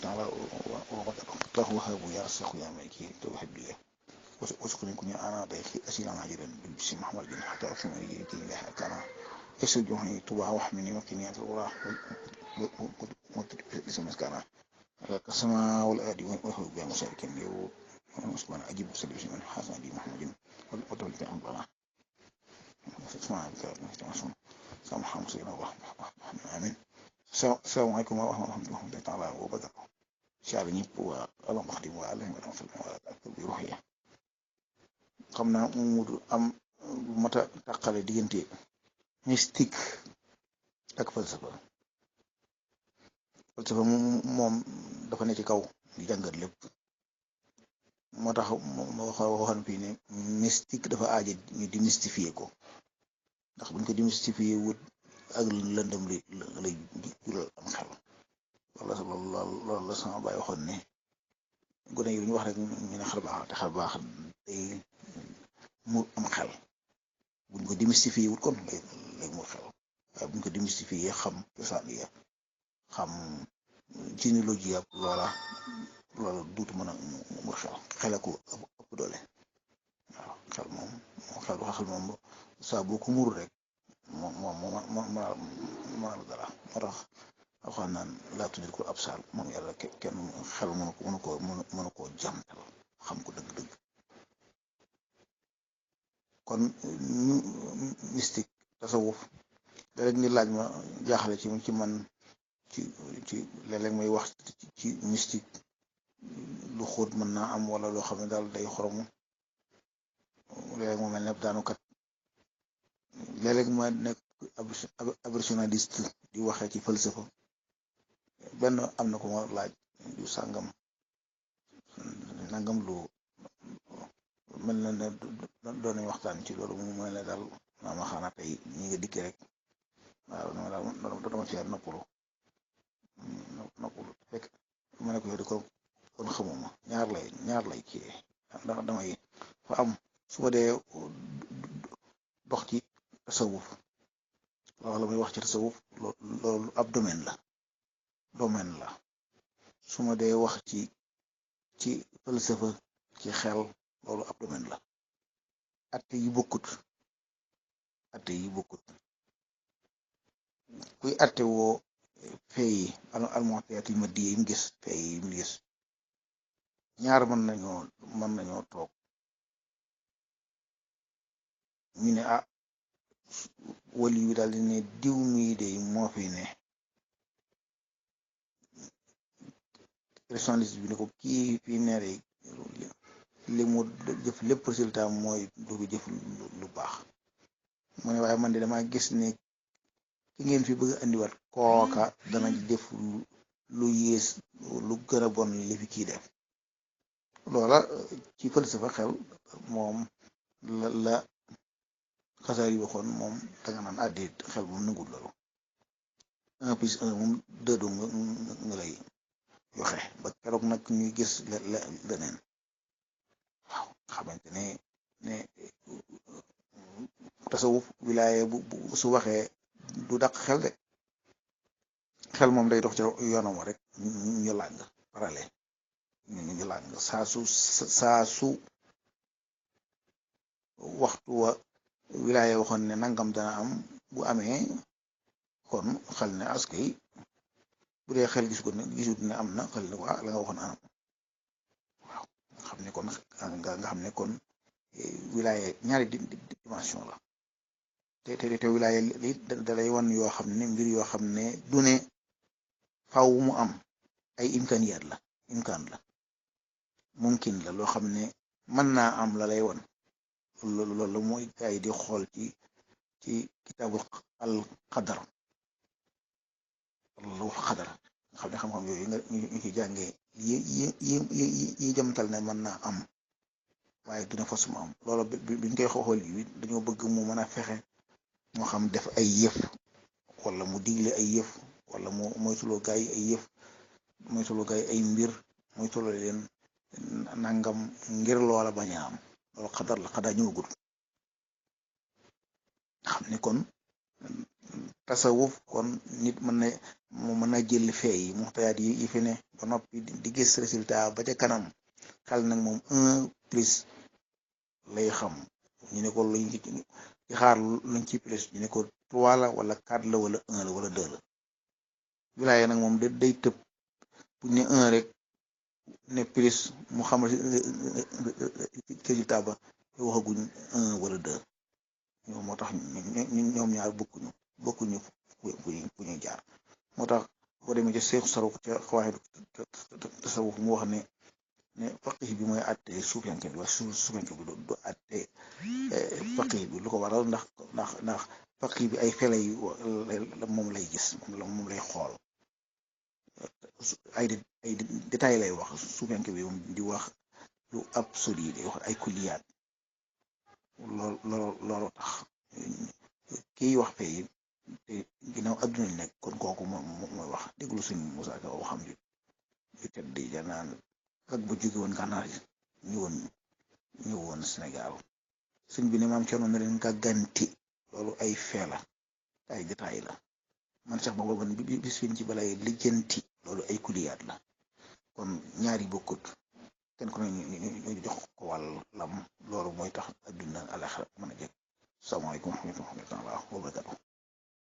تعالى وقد وهب يا رزاق يا مالكي توحد لي واسكن كن انا ضيخي اسيلا هاجرا بسم محمد بن حتى اكون يجي لها كان يسجوني تبع وحمني وكني الوراه اسم مسكنا كسما والادي وهو بيا مساكين يو سبحان اجيب سلبي من حسن دي محمد ودول في امبلا اسمع الكلام سامح مسينا امين السلام عليكم ورحمة الله تعالى وبركاته شعب ñëpp waa alam wax di waa alam wa rahmatulah ak bi ruhiya xam naa mu am mata tàqale diggante mystique ak falsafa moom dafa ne ci kaw di jàngat lépp moo tax ma waxoon fii ne mystique dafa aaja ñu démystifier ko ndax buñ ko démystifier wut ak lëndëm li lay jural am xel loolu la sama baay waxoon ne gone yi ñu wax rek ñu ne xel baax te xel baax day mu am xel buñ ko démystifier wut kon lay mu xel waaye buñ ko démystifier xam cosaan ya xam généalogie ak loola duutu mën a mu xel ko ëpp doole waaw xel moom saa boo ko muru rek moom la dara moo tax waxaan naan laa tuddee ko ab saal moom yàlla kenn xel mënu koo jàmtal xam ko dëgg-dëgg kon ñu mystique tasawuf léeg-léeg ni laaj ma jaaxale ci man ci léeg-léeg may wax ci mystique lu xóot mën naa am wala loo xam ne daal day xoromu léeg-léeg mu mel ne daanukat léeg-léeg ma nekk abrationnaliste di waxee ci falsafa benn am na ko ma laaj du sàngam nangam lu mel na ne doon nañ waxtaan ci loolu mu mel ne daal maama xanaa tey ñi nga dikki rek waaw dama ci noppalu fekk ma ne ko yow di kon xamuma ñaar lay kii ndax damay fa am su ma dee dox ci tasawuf loolu muy wax ci tasawuf loolu ab domaine la su ma dee wax ci falsafa ci xel loolu ab domaine la atte yi bokkut kuy atte woo fee yi almu'tayaat yi maddi yi mu gis fee yi mu gis ñaar mën nañoo toog ñu ne wali yu daal di ne diw mii de moo fi ne rationaliste bi ne ko kii fii ne rek li mu jëf lépp résultat mooy du fi jëf lu baax mu ne waaye man de dama gis ne ki ngeen fi bëgg a andiwaat kooka dana def lu yées lu gën a bon li fi kii def loola ci falsafa xel moom la xasaar yi waxoon moom danga naan àddeet xel moom nangul loolu 1+1 moom 2 doo nga lay yoxe ba keroog nag ñuy gis leneen waaw xamante ne tasawuf wilaaye bu su waxee du dàq xel de xel moom day dox ci yoonam rek ñu làng parale ñu làng saa su waxtu wa wilaaye waxoon ne nangam dana am bu amee kon xel ne askay bu dee xel gisut ne am na xel ne ko la nga waxoon anam waaw xam ne kon nga xam ne kon wilaaye ñaari dimension la te wilaaye li dalay wan yoo xam ne mbir yoo xam ne du ne faw mu am ay imkaaniyaat la mumkin la loo xam ne mën naa am la lay wan loolu mooy ay di xool ci kitaabul al qadar nga xam ne xam-xam yooyu ñu ci jàngee yi jëmtal ne mën naa am waaye dina fas mu am loolu biñ koy xool yi dañoo bëgg mu mën a fexe moo xam def ay yëf wala mu digle ay yëf wala mu moytuloo gaay yi ay yëf moytuloo gaay yi ay mbir moytuloo leen nangam ngir loola bañ a am loolu xadar ñëwagul xam ne kon tasawuf kon nit mën mu mën a jël fee yi muxtayaat yi fi ne ba noppi di gis résultat ba ca kanam xel nag moom 1 plus lay xam ñu ne ko luñ ci xaar luñ ci plus ñu ne ko 3 la wala 4 la wala 1 la wala 2 la wilaaye nag moom day tëb bu ñu ne 1 rek ne plus mu xamal résultat ba waxaguñ 1 wala 2 ñoom moo tax ñoom ñaar bokkuñu fu ñuy jaar moo tax boo demee ca seexu saruf ca xawaayidu tasawuf mu wax ne faqih bi mooy àtte suufiyanke bi waaye suufiyanke bi du àtte faqih bi lu ko waral ndax faqih bi ay fele yu moom lay gis moom lay xool ay détail lay wax suufiyanke bi moom di wax lu absolu day wax ay kulliyaat loolu tax kiy wax fee te ginnaaw adduna li nekk kon kooku mooy wax déglu suñ Musaa Ka waxam ju tedd ja naan ak bu jóge woon gànnaar ñëwoon Sénégal suñ bi ne maam Cerno na leen gàgganti loolu ay fee la ay détail la man sax boobu man bis fiñ ci balay lijjanti loolu ay kuliyaat la kon ñaari bokkut kenn ku ne ñu jox